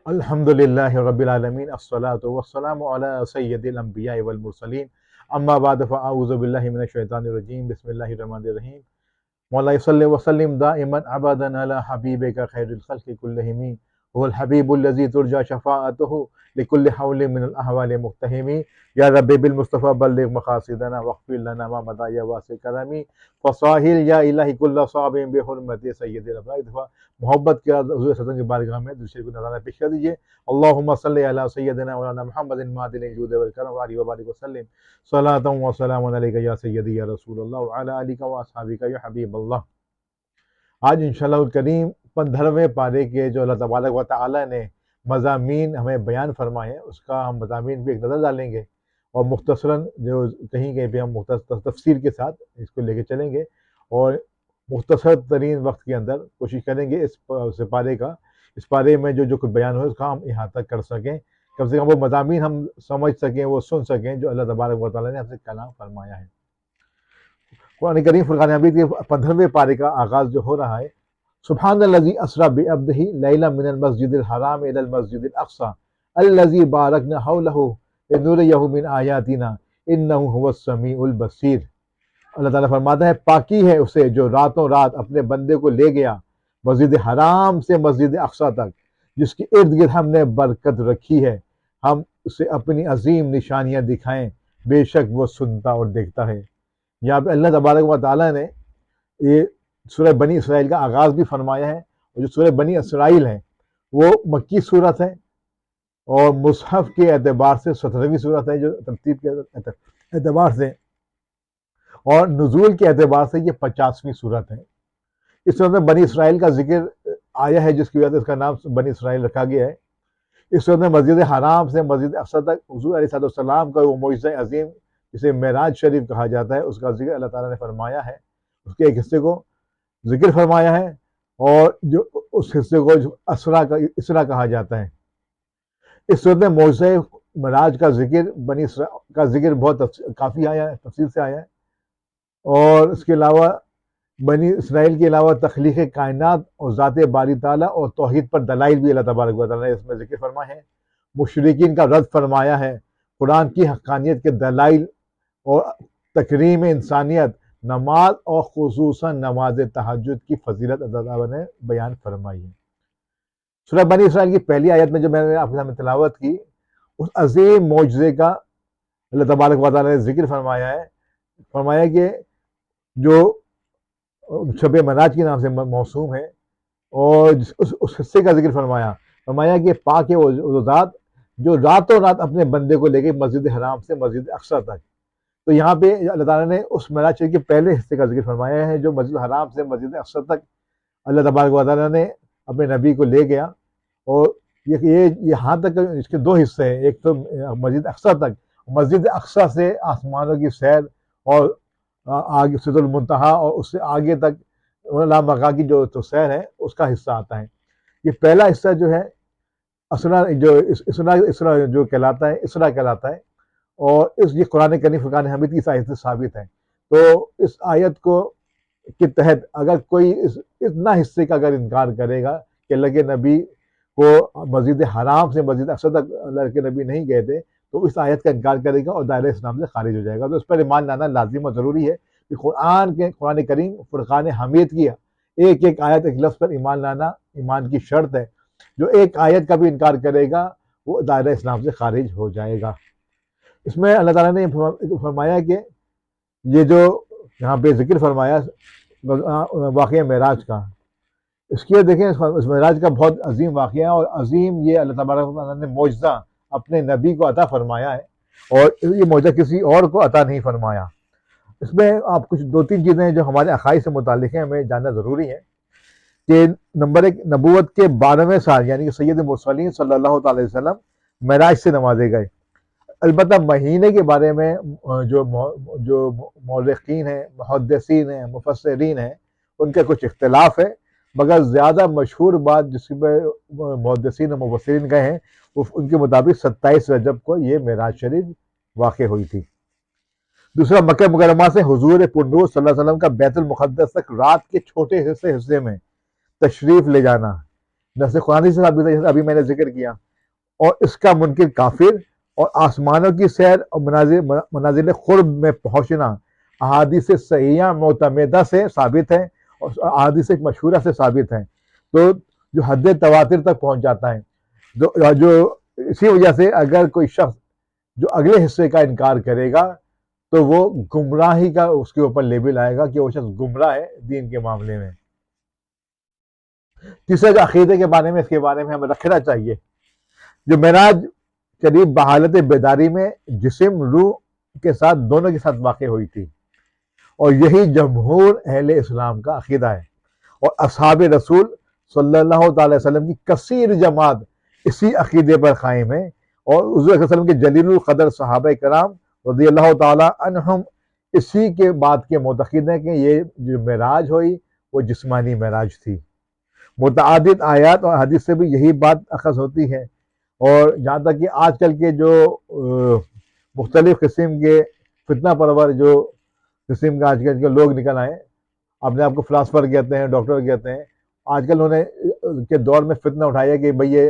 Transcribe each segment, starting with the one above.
الحمد للہ رب العالمین الصلاۃ والسلام علی سید الانبیاء والمرسلین اما بعد فاعوذ باللہ من الشیطان الرجیم بسم اللہ الرحمن الرحیم مولا صلی وسلم دائما ابدا علی حبیبک خیر الخلق کلہم هو الحبیب الذی ترجى شفاعته لكل حول من الاحوال مقتحم یا رب بالمصطفى بلغ مقاصدنا واغفر لنا ما مضى یا واسع کرمی فصاحل یا الہی کل صعب بحرمت سید الابرار دفعہ محبت کے حضور صلی اللہ علیہ وسلم کی بارگاہ میں دوسرے کو نذرانہ پیش کر دیجیے. اللہم صلی علی سیدنا مولانا محمد معدن الجود والکرم وعلی وبارک وسلم صلاۃ و سلام علیک یا سیدی یا رسول اللہ وعلی آلک و اصحابک یا حبیب اللہ. آج انشاءاللہ الکریم 15ویں پارے کے جو اللہ تبارک و تعالی نے مضامین ہمیں بیان فرمائے ہیں اس کا ہم مضامین بھی ایک نظر ڈالیں گے اور مختصراً جو کہیں کہیں پہ ہم مختصر تفسیر کے ساتھ اس کو لے کے چلیں گے اور مختصر ترین وقت کے اندر کوشش کریں گے اس پارے میں جو کچھ بیان ہو اس کا ہم احاطہ کر سکیں، کم سے کم وہ مضامین ہم سمجھ سکیں، وہ سن سکیں جو اللہ تبارک و تعالیٰ نے ہم سے کلام فرمایا ہے. قرآن کریم فرقان حمید کے 15ویں پارے کا آغاز جو ہو رہا ہے، سبحان الذی اسریٰ بعبدہ لیلا من المسجد الحرام الی المسجد الاقصی الذی بارکنا حولہ لنریہ من آیاتنا انہ هو السمیع البصیر. اللہ تعالیٰ فرماتا ہے پاکی ہے اسے جو راتوں رات اپنے بندے کو لے گیا مسجد حرام سے مسجد اقصیٰ تک، جس کے ارد گرد ہم نے برکت رکھی ہے، ہم اسے اپنی عظیم نشانیاں دکھائیں، بے شک وہ سنتا اور دیکھتا ہے. یہاں پہ اللہ تبارک و تعالیٰ نے یہ سورہ بنی اسرائیل کا آغاز بھی فرمایا ہے، اور جو سورہ بنی اسرائیل ہے وہ مکی صورت ہے اور مصحف کے اعتبار سے 17ویں صورت ہے جو ترتیب کے اعتبار سے، اور نزول کے اعتبار سے یہ 50ویں صورت ہے. اس صورت میں بنی اسرائیل کا ذکر آیا ہے جس کی وجہ سے اس کا نام بنی اسرائیل رکھا گیا ہے. اس صورت میں مسجد حرام سے مسجد اقصیٰ تک حضور علیہ السلام کا وہ معجزہ عظیم جسے معراج شریف کہا جاتا ہے اس کا ذکر اللہ تعالیٰ نے فرمایا ہے، اس کے ایک حصے کو ذکر فرمایا ہے، اور جو اس حصے کو جو اسرا کہا جاتا ہے. اس صورت میں معجزہ معراج کا ذکر بنی اسرائیل کا ذکر بہت کافی آیا ہے، تفصیل سے آیا ہے، اور اس کے علاوہ بنی اسرائیل کے علاوہ تخلیق کائنات اور ذات باری تعالیٰ اور توحید پر دلائل بھی اللہ تبارک و تعالیٰ نے اس میں ذکر فرمائے ہیں. مشرکین کا رد فرمایا ہے، قرآن کی حقانیت کے دلائل اور تکریم انسانیت، نماز اور خصوصاً نماز تہجد کی فضیلت اللہ تعالیٰ نے بیان فرمائی ہے. سورہ بنی اسرائیل کی پہلی آیت میں جو میں نے آپ کے سامنے تلاوت کی، اس عظیم معجزے کا اللہ تبارک و تعالیٰ نے ذکر فرمایا کہ جو شب معراج کے نام سے موسوم ہے، اور اس حصے کا ذکر فرمایا کہ پاک ہے وہ ذات جو راتوں رات اپنے بندے کو لے کے مسجد حرام سے مسجد اقصیٰ تک. تو یہاں پہ اللہ تعالیٰ نے اس معراج شریف کے پہلے حصے کا ذکر فرمایا ہے جو مسجد حرام سے مسجد اقصیٰ تک اللہ تبارک و تعالیٰ نے اپنے نبی کو لے گیا. اور یہ یہاں تک اس کے دو حصے ہیں، ایک تو مسجد اقصیٰ تک، مسجد اقصیٰ سے آسمانوں کی سیر اور آگے سدرۃ المنتہا اور اس سے آگے تک لامکاں کی جو سیر ہے اس کا حصہ آتا ہے. یہ پہلا حصہ جو ہے اسرا جو کہلاتا ہے، اور یہ قرآن کریم فرقان حمید کی آیت سے ثابت ہے. تو اس آیت کے تحت اگر کوئی اتنا حصے کا اگر انکار کرے گا کہ اللہ کے نبی کو مسجد حرام سے مسجد اقصیٰ تک اللہ کے نبی نہیں گئے تھے تو اس آیت کا انکار کرے گا اور دائرہ اسلام سے خارج ہو جائے گا. تو اس پر ایمان لانا لازم اور ضروری ہے کہ قرآن کریم فرقان حمید کی ایک ایک آیت ایک لفظ پر ایمان لانا ایمان کی شرط ہے. جو ایک آیت کا بھی انکار کرے گا وہ دائرہ اسلام سے خارج ہو جائے گا. اس میں اللہ تعالیٰ نے فرمایا کہ یہ جو یہاں پہ ذکر فرمایا واقعہ معراج کا، اس کی دیکھیں اس معراج کا بہت عظیم واقعہ ہے، اور عظیم یہ اللہ تبارک و تعالیٰ نے معجزہ اپنے نبی کو عطا فرمایا ہے، اور یہ معجزہ کسی اور کو عطا نہیں فرمایا. اس میں آپ کچھ دو تین چیزیں جو ہمارے عقائد سے متعلق ہیں ہمیں جاننا ضروری ہے کہ نمبر ایک، نبوت کے 12ویں سال یعنی کہ سید مرسلین صلی اللہ تعالی وسلم معراج سے نوازے گئے. البتہ مہینے کے بارے میں جو مورخین ہیں، محدثین ہیں، مفسرین ہیں، ان کا کچھ اختلاف ہے، مگر زیادہ مشہور بات جس پہ محدثین اور مفسرین گئے ہیں وہ ان کے مطابق 27 رجب کو یہ معراج شریف واقع ہوئی تھی. دوسرا، مکہ مکرمہ سے حضور پرنور صلی اللہ علیہ وسلم کا بیت المقدس تک رات کے چھوٹے حصے میں تشریف لے جانا. نص قرآنی سے ثابت ہے جیسے ابھی میں نے ذکر کیا، اور اس کا منکر کافر، اور آسمانوں کی سیر اور منازل قرب میں پہنچنا احادیث صحیحہ معتمدہ سے ثابت ہے اور احادیث مشہورہ سے ثابت ہے، تو جو حد تواتر تک پہنچ جاتا ہے. جو اسی وجہ سے اگر کوئی شخص جو اگلے حصے کا انکار کرے گا تو وہ گمراہی کا اس کے اوپر لیبل آئے گا کہ وہ شخص گمراہ ہے دین کے معاملے میں. تیسرا جو عقیدے کے بارے میں، اس کے بارے میں ہمیں رکھنا چاہیے، جو معراج قریب بحالت بیداری میں جسم روح کے ساتھ دونوں کے ساتھ واقع ہوئی تھی، اور یہی جمہور اہل اسلام کا عقیدہ ہے، اور اصحاب رسول صلی اللہ تعالی وسلم کی کثیر جماعت اسی عقیدے پر قائم ہے، اور حضور صلی اللہ علیہ وسلم کے جلیل القدر صحابہ کرام رضی اللہ تعالی عنہم اسی کے بات کے معتقد ہیں کہ یہ جو معراج ہوئی وہ جسمانی معراج تھی. متعدد آیات اور حدیث سے بھی یہی بات اخذ ہوتی ہے. اور جہاں تک کہ آج کل کے جو مختلف قسم کے فتنہ پرور جو قسم کا آج کل کے لوگ نکل آئے، اپنے آپ کو فلاسفر کہتے ہیں، ڈاکٹر کہتے ہیں، آج کل انہوں نے کے دور میں فتنہ اٹھایا کہ بھئی یہ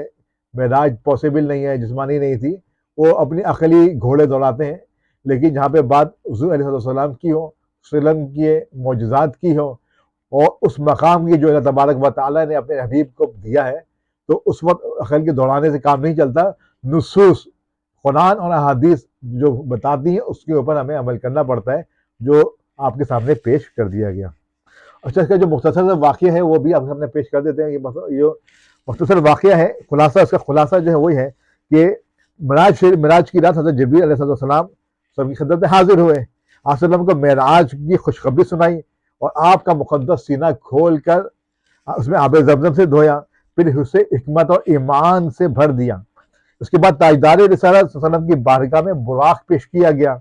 معراج پاسبل نہیں ہے، جسمانی نہیں تھی. وہ اپنی عقلی گھوڑے دوڑاتے ہیں، لیکن جہاں پہ بات حضور علیہ السلام کی ہو، وسلم کے معجزات کی ہو، اور اس مقام کی جو اللہ تبارک و تعالیٰ نے اپنے حبیب کو دیا ہے، تو اس وقت عقل کے دوڑانے سے کام نہیں چلتا. نصوص قرآن اور احادیث جو بتاتی ہیں اس کے اوپر ہمیں عمل کرنا پڑتا ہے، جو آپ کے سامنے پیش کر دیا گیا. اچھا، اس کا جو مختصر واقعہ ہے وہ بھی آپ کے سامنے پیش کر دیتے ہیں. یہ مختصر واقعہ ہے، خلاصہ اس کا خلاصہ جو ہے وہی ہے کہ معراج کی رات حضرت جبریل علیہ السلام سب کی خدمت میں حاضر ہوئے. آپ وسلم کو معراج کی خوشخبری سنائی، اور آپ کا مقدس سینہ کھول کر اس میں آب زمزم سے دھویا، پھر اسے حکمت اور ایمان سے بھر دیا. اس کے بعد تاجدار رسالت صلی اللہ علیہ وسلم کی بارگاہ میں براق پیش کیا گیا،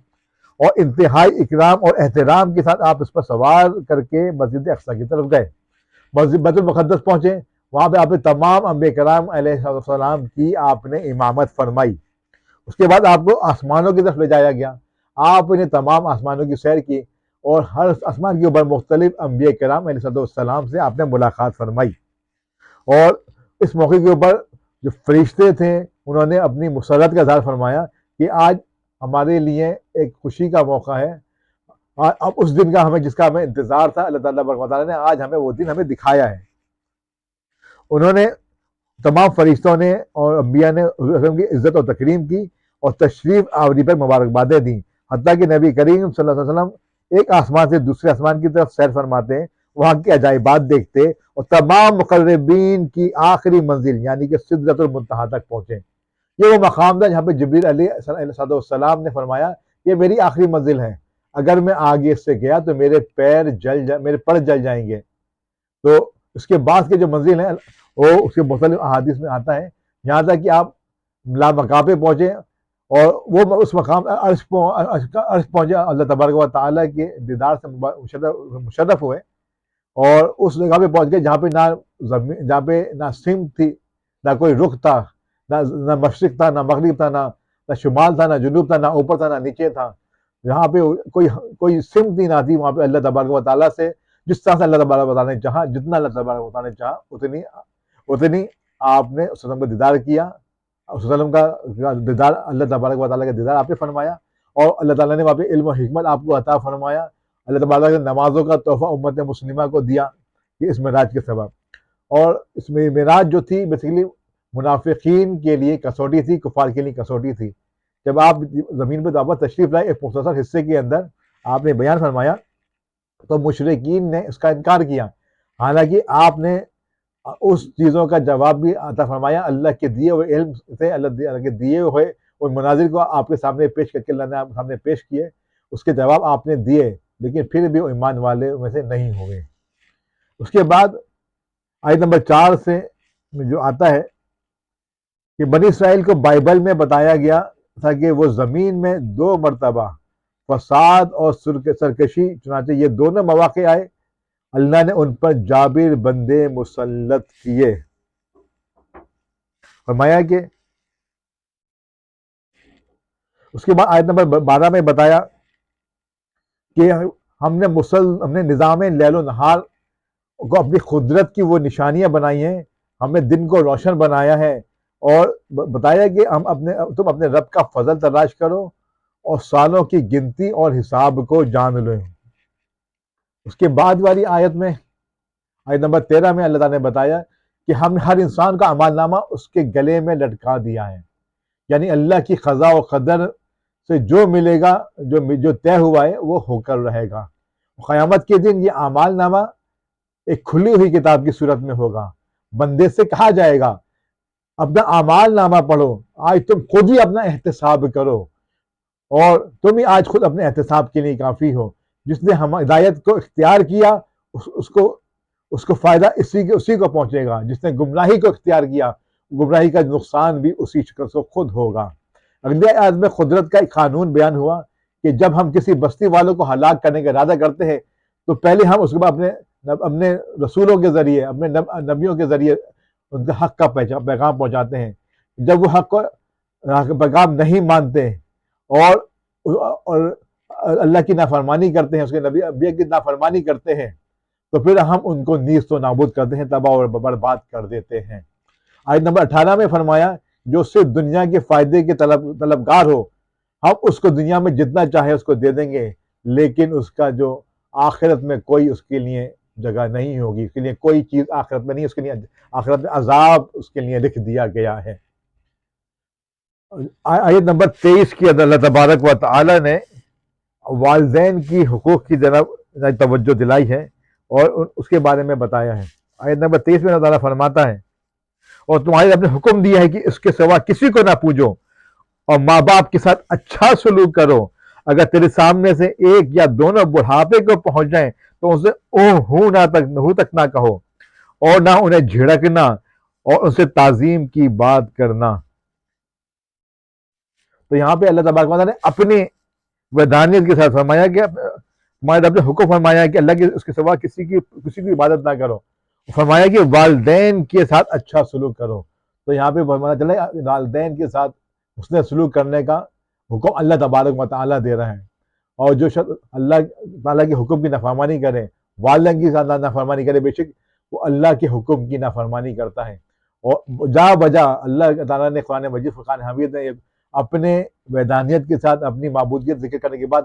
اور انتہائی اکرام اور احترام کے ساتھ آپ اس پر سوار کر کے مسجد اقصیٰ کی طرف گئے. مسجد بیت المقدس پہنچے، وہاں پہ آپ نے تمام انبیاء کرام علیہ السلام کی آپ نے امامت فرمائی. اس کے بعد آپ کو آسمانوں کی طرف لے جایا گیا، آپ نے تمام آسمانوں کی سیر کی، اور ہر آسمان کے اوپر مختلف انبیاء کرام علیہ السلام سے آپ نے ملاقات فرمائی. اور اس موقع کے اوپر جو فرشتے تھے انہوں نے اپنی مسرت کا اظہار فرمایا کہ آج ہمارے لیے ایک خوشی کا موقع ہے. اب اس دن کا جس کا ہمیں انتظار تھا، اللہ تعالیٰ نے آج ہمیں وہ دن ہمیں دکھایا ہے. انہوں نے تمام فرشتوں نے اور انبیاء نے حضور صلی اللہ علیہ وسلم کی عزت اور تکریم کی اور تشریف آوری پر مبارکبادیں دیں، حتیٰ کہ نبی کریم صلی اللہ علیہ وسلم ایک آسمان سے دوسرے آسمان کی طرف سیر فرماتے، وہاں کے عجائبات دیکھتے، اور تمام مقربین کی آخری منزل یعنی کہ سدرۃ المنتہا تک پہنچے. یہ وہ مقام تھا جہاں پہ جبریل علیہ السلام نے فرمایا یہ میری آخری منزل ہے، اگر میں آگے اس سے گیا تو میرے پر جل جائیں گے. تو اس کے بعد کے جو منزل ہیں وہ اس کے مختلف احادیث میں آتا ہے، یہاں تک کہ آپ لامقام پہ پہنچے، اور وہ اس مقام عرش پہنچے، اللہ تبارک و تعالیٰ کے دیدار سے مشرف ہوئے، اور اس جگہ پہ پہنچ گئے جہاں پہ نہ سمت تھی، نہ کوئی رخ تھا، نہ مشرق تھا، نہ مغرب تھا، نہ شمال تھا، نہ جنوب تھا، نہ اوپر تھا، نہ نیچے تھا. جہاں پہ کوئی سمت ہی نہ تھی، وہاں پہ اللہ تبارک و تعالیٰ سے جس طرح سے اللہ تبارک و تعالیٰ نے چاہا، جتنا اللہ تبارک و تعالیٰ نے چاہا اتنی آپ نے اس وسلم کا دیدار کیا. اس وسلم کا دیدار، اللہ تبارک و تعالیٰ کا دیدار آپ نے فرمایا، اور اللہ تعالیٰ نے وہاں پہ علم و حکمت آپ کو عطا فرمایا. اللہ تبارک نے نمازوں کا تحفہ امت مسلمہ کو دیا کہ اس معراج کے سبب. اور اس میں معراج جو تھی بیسیکلی منافقین کے لیے کسوٹی تھی، کفار کے لیے کسوٹی تھی. جب آپ زمین پہ واپس تشریف لائے، ایک مختصر حصے کے اندر آپ نے بیان فرمایا تو مشرکین نے اس کا انکار کیا، حالانکہ آپ نے اس چیزوں کا جواب بھی عطا فرمایا. اللہ کے دیے ہوئے علم سے، اللہ کے دیے ہوئے ان مناظر کو آپ کے سامنے پیش کر کے اللہ نے آپ سامنے پیش کیے، اس کے جواب آپ نے دیے، لیکن پھر بھی وہ ایمان والے میں سے نہیں ہوئے. اس کے بعد آیت نمبر 4 سے جو آتا ہے کہ بنی اسرائیل کو بائبل میں بتایا گیا تھا کہ وہ زمین میں 2 مرتبہ فساد اور سرکشی، چنانچہ یہ دونوں مواقع آئے، اللہ نے ان پر جابر بندے مسلط کیے. فرمایا کہ اس کے بعد آیت نمبر 12 میں بتایا کہ ہم نے نظام لیل و نہار کو اپنی قدرت کی وہ نشانیاں بنائی ہیں ہم نے دن کو روشن بنایا ہے، اور بتایا کہ تم اپنے رب کا فضل تلاش کرو اور سالوں کی گنتی اور حساب کو جان لو۔ اس کے بعد والی آیت میں، آیت نمبر 13 میں اللہ تعالیٰ نے بتایا کہ ہم نے ہر انسان کا اعمال نامہ اس کے گلے میں لٹکا دیا ہے، یعنی اللہ کی قضاء و قدر سے جو ملے گا، جو طے ہوا ہے وہ ہو کر رہے گا۔ قیامت کے دن یہ اعمال نامہ ایک کھلی ہوئی کتاب کی صورت میں ہوگا۔ بندے سے کہا جائے گا اپنا اعمال نامہ پڑھو، آج تم خود ہی اپنا احتساب کرو، اور تم ہی آج خود اپنے احتساب کے لیے کافی ہو۔ جس نے ہدایت کو اختیار کیا اس کو فائدہ اسی کو پہنچے گا، جس نے گمراہی کو اختیار کیا گمراہی کا نقصان بھی اسی شخص کو خود ہوگا۔ اگلے آیت میں قدرت کا ایک قانون بیان ہوا کہ جب ہم کسی بستی والوں کو ہلاک کرنے کا ارادہ کرتے ہیں تو پہلے ہم اس کے بعد اپنے رسولوں کے ذریعے، اپنے نبیوں کے ذریعے ان کے حق کا پیغام پہنچاتے ہیں۔ جب وہ حق کا پیغام نہیں مانتے اور اللہ کی نافرمانی کرتے ہیں، اس کے نبی کی نافرمانی کرتے ہیں، تو پھر ہم ان کو نیست و نابود کرتے ہیں، تباہ اور برباد کر دیتے ہیں۔ آیت نمبر 18 میں فرمایا جو صرف دنیا کے فائدے کے طلبگار ہو، ہم اس کو دنیا میں جتنا چاہے اس کو دے دیں گے، لیکن اس کا جو آخرت میں کوئی اس کے لیے جگہ نہیں ہوگی، اس کے لیے کوئی چیز آخرت میں نہیں، اس کے لیے آخرت میں عذاب اس کے لیے لکھ دیا گیا ہے۔ آیت نمبر 23 کی اللہ تبارک و تعالی نے والدین کی حقوق کی طرف توجہ دلائی ہے اور اس کے بارے میں بتایا ہے۔ آیت نمبر 23 میں اللہ تعالیٰ فرماتا ہے اور تمہارے رب نے حکم دیا ہے کہ اس کے سوا کسی کو نہ پوجو اور ماں باپ کے ساتھ اچھا سلوک کرو۔ اگر تیرے سامنے سے ایک یا دونوں بڑھاپے کو پہنچ جائیں تو ان سے ہوں تک نہ کہو، اور نہ انہیں جھڑکنا اور ان سے تعظیم کی بات کرنا۔ تو یہاں پہ اللہ تبارک و تعالیٰ نے اپنی ودانیت کے ساتھ فرمایا کہ تمہارے رب نے حکم فرمایا کہ اللہ کے اس کے سوا کسی کی عبادت نہ کرو، فرمایا کہ والدین کے ساتھ اچھا سلوک کرو۔ تو یہاں پہ فرمانا چلا والدین کے ساتھ حسن سلوک کرنے کا حکم اللہ تبارک و تعالیٰ دے رہا ہے، اور جو شخص اللہ تعالیٰ کے حکم کی نافرمانی کرے، والدین کی ساتھ نافرمانی کرے، بے شک وہ اللہ کے حکم کی نافرمانی کرتا ہے۔ اور جا بجا اللہ تعالیٰ نے قرآن مجید فرقان حمید نے اپنے وحدانیت کے ساتھ اپنی معبودیت ذکر کرنے کے بعد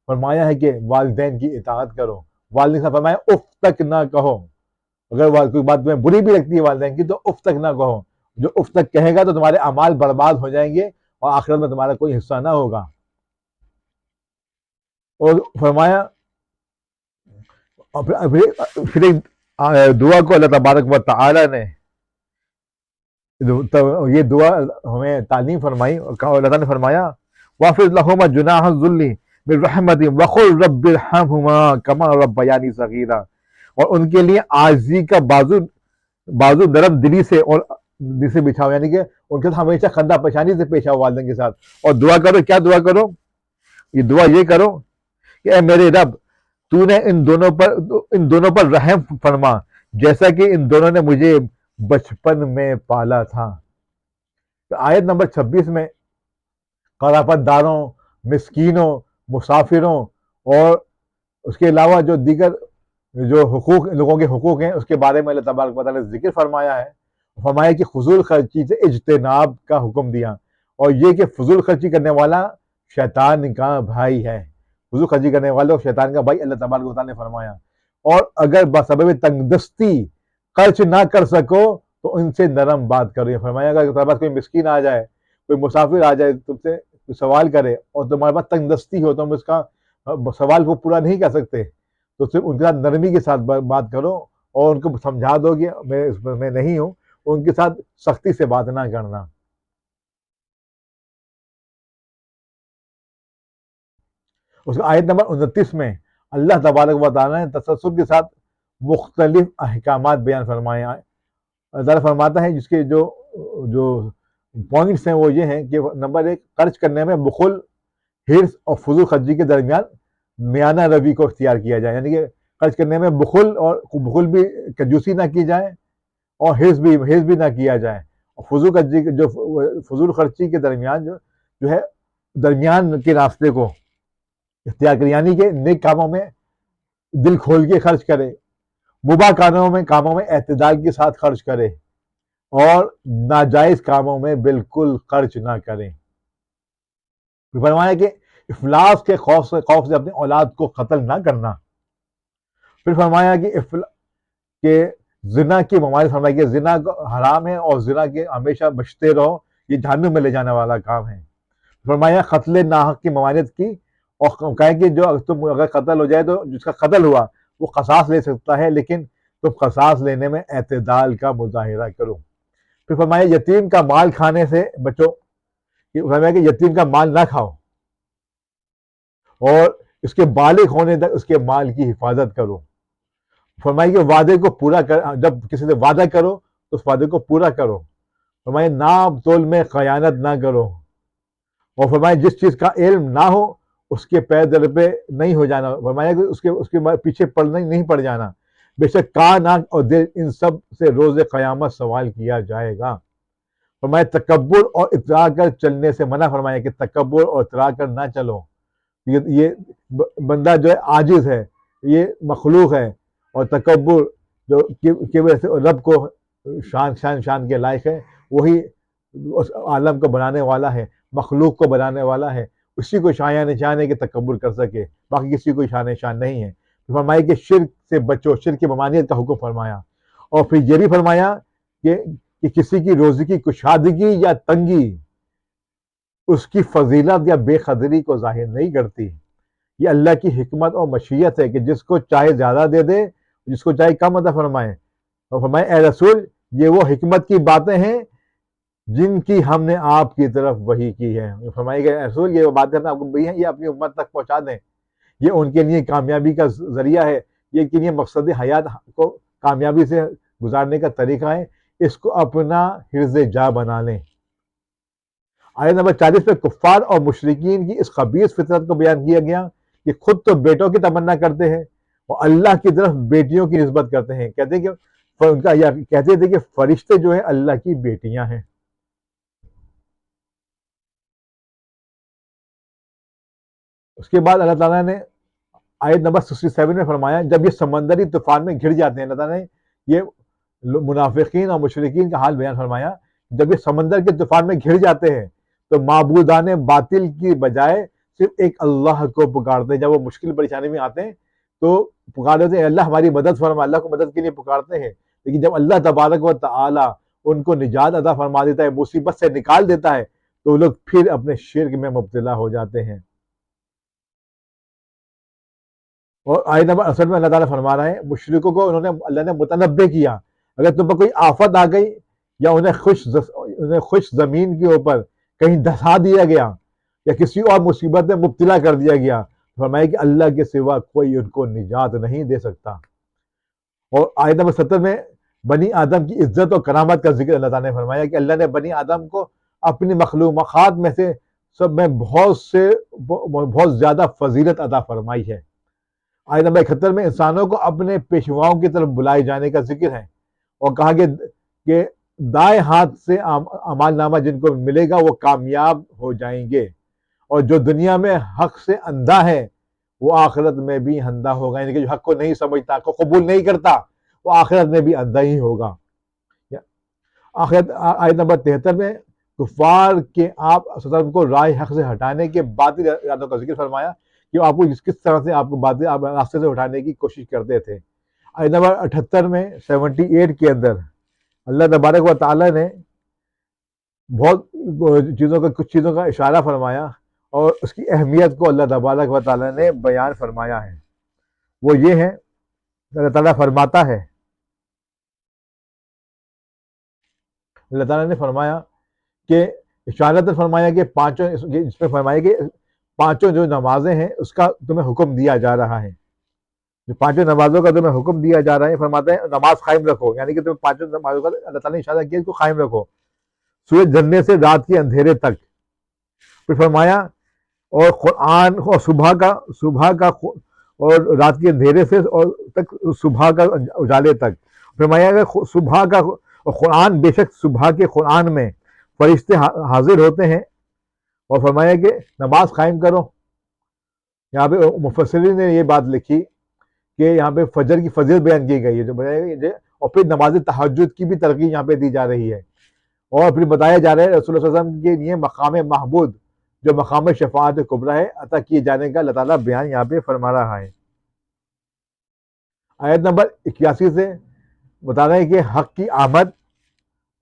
فرمایا ہے کہ والدین کی اطاعت کرو۔ والدین سے فرمایا اف تک نہ کہو، اگر کوئی بات تمہیں بری بھی لگتی ہے والدین کی تو اف تک نہ کہو، جو اف تک کہے گا تو تمہارے اعمال برباد ہو جائیں گے اور آخرت میں تمہارا کوئی حصہ نہ ہوگا۔ اور فرمایا پھر ایک دعا کو اللہ تبارک و تعالی نے یہ دعا ہمیں تعلیم فرمائی، اور اللہ تعالیٰ نے فرمایا وَافِرْ لَهُمَا جُنَاحَ الذُّلِّ مِنْ رَحْمَتِهِمْ وَقُلْ رَبِّ ارْحَمْهُمَا كَمَا رَبَّيَانِي صَغِيرًا، اور ان کے لیے عاجزی کا بازو نرم دلی سے اور دل سے بچھاؤ، یعنی کہ ان کے ساتھ ہمیشہ خندہ پیشانی سے پیش آؤ والدین کے ساتھ، اور دعا کرو۔ کیا دعا کرو؟ یہ دعا یہ کرو کہ اے میرے رب تو نے ان دونوں پر رحم فرما جیسا کہ ان دونوں نے مجھے بچپن میں پالا تھا۔ تو آیت نمبر 26 میں قرابت داروں، مسکینوں، مسافروں اور اس کے علاوہ جو دیگر جو حقوق لوگوں کے حقوق ہیں اس کے بارے میں اللہ تبارک و تعالیٰ نے ذکر فرمایا ہے۔ فرمایا کہ فضول خرچی سے اجتناب کا حکم دیا، اور یہ کہ فضول خرچی کرنے والا شیطان کا بھائی ہے، فضول خرچی کرنے والے شیطان کا بھائی اللہ تبارک و تعالیٰ نے فرمایا۔ اور اگر بسبب تنگ دستی خرچ نہ کر سکو تو ان سے نرم بات کرو۔ یہ فرمایا اگر تمہارے پاس کوئی مسکین آ جائے، کوئی مسافر آ جائے تم سے سوال کرے اور تمہارے پاس تنگ دستی ہو، تم اس کا سوال کو پورا نہیں کر سکتے، تو صرف ان کے ساتھ نرمی کے ساتھ بات کرو اور ان کو سمجھا دو کہ میں نہیں ہوں، ان کے ساتھ سختی سے بات نہ کرنا۔ اس کا آیت نمبر 29 میں اللہ تبارک و تعالیٰ نے تسلسل کے ساتھ مختلف احکامات بیان فرمائے۔ اللہ تعالیٰ فرماتا ہے جس کے جو پوائنٹس ہیں وہ یہ ہیں کہ نمبر 1، خرچ کرنے میں بخل، حرص اور فضول خرچی کے درمیان میانہ روی کو اختیار کیا جائے، یعنی کہ خرچ کرنے میں بخل بھی کنجوسی نہ کی جائے اور حرص بھی نہ کیا جائے، اور فضول خرچی کے درمیان جو ہے درمیان کے راستے کو اختیار کرے، یعنی کہ نیک کاموں میں دل کھول کے خرچ کرے، مباح کاموں میں اعتدال کے ساتھ خرچ کرے، اور ناجائز کاموں میں بالکل خرچ نہ کریں۔ فرمایا کہ افلاس کے خوف سے اپنی اولاد کو قتل نہ کرنا۔ پھر فرمایا کہ زنا کی ممانعت فرمائی کہ زنا حرام ہے اور زنا کے ہمیشہ بچتے رہو، یہ جہنم میں لے جانے والا کام ہے۔ فرمایا قتل ناحق کی ممانعت کی اور کہیں کہ جو تم اگر قتل ہو جائے تو جس کا قتل ہوا وہ قصاص لے سکتا ہے، لیکن تم قصاص لینے میں اعتدال کا مظاہرہ کرو۔ پھر فرمایا یتیم کا مال کھانے سے بچو، فرمایا کہ یتیم کا مال نہ کھاؤ اور اس کے بالغ ہونے تک اس کے مال کی حفاظت کرو۔ فرمایا کہ وعدے کو پورا کر، جب کسی سے وعدہ کرو تو اس وعدے کو پورا کرو۔ فرمایا ناپ تول میں خیانت نہ کرو، اور فرمایا جس چیز کا علم نہ ہو اس کے پیر در پہ نہیں ہو جانا۔ فرمایا کہ اس کے پیچھے نہیں پڑ جانا، بے شک کان، آنکھ اور دل ان سب سے روز قیامت سوال کیا جائے گا۔ فرمایا تکبر اور اتراء کر چلنے سے منع فرمایا کہ تکبر اور اتراء کر نہ چلو، یہ بندہ جو ہے عاجز ہے، یہ مخلوق ہے، اور تکبر جو کی وجہ سے رب کو شان کے لائق ہے، وہی اس عالم کو بنانے والا ہے، مخلوق کو بنانے والا ہے، اسی کو شایان نشان ہے کہ تکبر کر سکے، باقی کسی کو شان نشان نہیں ہے۔ فرمایا کہ شرک سے بچو، شرک کی ممانعت کا حکم فرمایا، اور پھر یہ بھی فرمایا کہ کسی کی روزی کی کشادگی یا تنگی اس کی فضیلت یا بے قدری کو ظاہر نہیں کرتی، یہ اللہ کی حکمت اور مشیت ہے کہ جس کو چاہے زیادہ دے دے، جس کو چاہے کم عطا فرمائے۔ اور فرمائے اے رسول یہ وہ حکمت کی باتیں ہیں جن کی ہم نے آپ کی طرف وحی کی ہے۔ فرمائے کہ اے رسول یہ باتیں ہم نے آپ کو وحی ہیں، یہ اپنی امت تک پہنچا دیں، یہ ان کے لیے کامیابی کا ذریعہ ہے، یہ کے لیے مقصد حیات کو کامیابی سے گزارنے کا طریقہ ہے، اس کو اپنا حرز جا بنا لیں۔ آیت نمبر 40 پہ کفار اور مشرکین کی اس خبیث فطرت کو بیان کیا گیا کہ خود تو بیٹوں کی تمنا کرتے ہیں اور اللہ کی طرف بیٹیوں کی نسبت کرتے ہیں، کہتے ہیں کہ کہتے تھے کہ فرشتے جو ہیں اللہ کی بیٹیاں ہیں۔ اس کے بعد اللہ تعالیٰ نے آیت نمبر 67 میں فرمایا جب یہ سمندری طوفان میں گھر جاتے ہیں، اللہ تعالیٰ نے یہ منافقین اور مشرکین کا حال بیان فرمایا، جب یہ سمندر کے طوفان میں گھر جاتے ہیں تو معبودان باطل کی بجائے صرف ایک اللہ کو پکارتے ہیں۔ جب وہ مشکل پریشانی میں آتے ہیں تو پکارتے ہیں اللہ ہماری مدد فرما، اللہ کو مدد کے لیے پکارتے ہیں، لیکن جب اللہ تبارک و تعالی ان کو نجات عطا فرما دیتا ہے، مصیبت سے نکال دیتا ہے، تو وہ لوگ پھر اپنے شرک میں مبتلا ہو جاتے ہیں۔ اور آیت نمبر 68 میں اللہ تعالیٰ فرما رہے ہیں مشرکوں کو اللہ نے متنبع کیا، اگر تم پر کوئی آفت آ گئی یا انہیں خوش زمین کے اوپر کہیں دھسا دیا گیا یا کسی اور مصیبت میں مبتلا کر دیا گیا، فرمایا کہ اللہ کے سوا کوئی ان کو نجات نہیں دے سکتا۔ اور آیت نمبر 70 میں بنی آدم کی عزت اور کرامت کا ذکر اللہ تعالیٰ نے فرمایا کہ اللہ نے بنی آدم کو اپنی مخلوقات میں سے سب میں بہت زیادہ فضیلت عطا فرمائی ہے۔ آیت نمبر 71 میں انسانوں کو اپنے پیشواؤں کی طرف بلائے جانے کا ذکر ہے اور کہا کہ دائیں ہاتھ سے اعمال نامہ جن کو ملے گا وہ کامیاب ہو جائیں گے، اور جو دنیا میں حق سے اندھا ہے وہ آخرت میں بھی اندھا ہوگا، یعنی کہ جو حق کو نہیں سمجھتا، کو قبول نہیں کرتا، وہ آخرت میں بھی اندھا ہی ہوگا۔ آیت نمبر 73 میں کفار کے آپ صلی اللہ علیہ وسلم کو راہ حق سے ہٹانے کے باطل ارادوں کا ذکر فرمایا کہ آپ کو کس طرح سے آپ کو باطل راستے سے اٹھانے کی کوشش کرتے تھے۔ آیت نمبر 78 میں 78 کے اندر اللہ تبارک و تعالیٰ نے کچھ چیزوں کا اشارہ فرمایا اور اس کی اہمیت کو اللہ تبارک و تعالیٰ نے بیان فرمایا ہے۔ وہ یہ ہے اللہ تعالیٰ فرماتا ہے، اللہ تعالیٰ نے فرمایا کہ اشارت فرمایا کہ جس میں فرمایا کہ پانچوں جو نمازیں ہیں اس کا تمہیں حکم دیا جا رہا ہے، جو پانچوں نمازوں کا تمہیں حکم دیا جا رہا ہے، فرماتا ہے نماز قائم رکھو، یعنی کہ تمہیں پانچوں نمازوں کا اللہ تعالیٰ نے اشارہ کیا اس کو قائم رکھو سورج ڈھلنے سے رات کے اندھیرے تک۔ پھر فرمایا اور قرآن اور صبح کا اور رات کے اندھیرے سے اور تک صبح کا اجالے تک۔ فرمایا کہ صبح کا قرآن، بے شک صبح کے قرآن میں فرشتے حاضر ہوتے ہیں، اور فرمایا کہ نماز قائم کرو۔ یہاں پہ مفسرین نے یہ بات لکھی کہ یہاں پہ فجر کی فضیلت بیان کی گئی ہے جو اور پھر نماز تہجد کی بھی ترغیب یہاں پہ دی جا رہی ہے اور پھر بتایا جا رہا ہے رسول اللہ صلی اللہ علیہ وسلم کے لیے مقام محمود جو مقام شفاعت کبریٰ ہے عطا کیے جانے کا اللہ تعالیٰ بیان یہاں پہ فرما رہا ہے۔ آیت نمبر 81 سے بتا رہے ہیں کہ حق کی آمد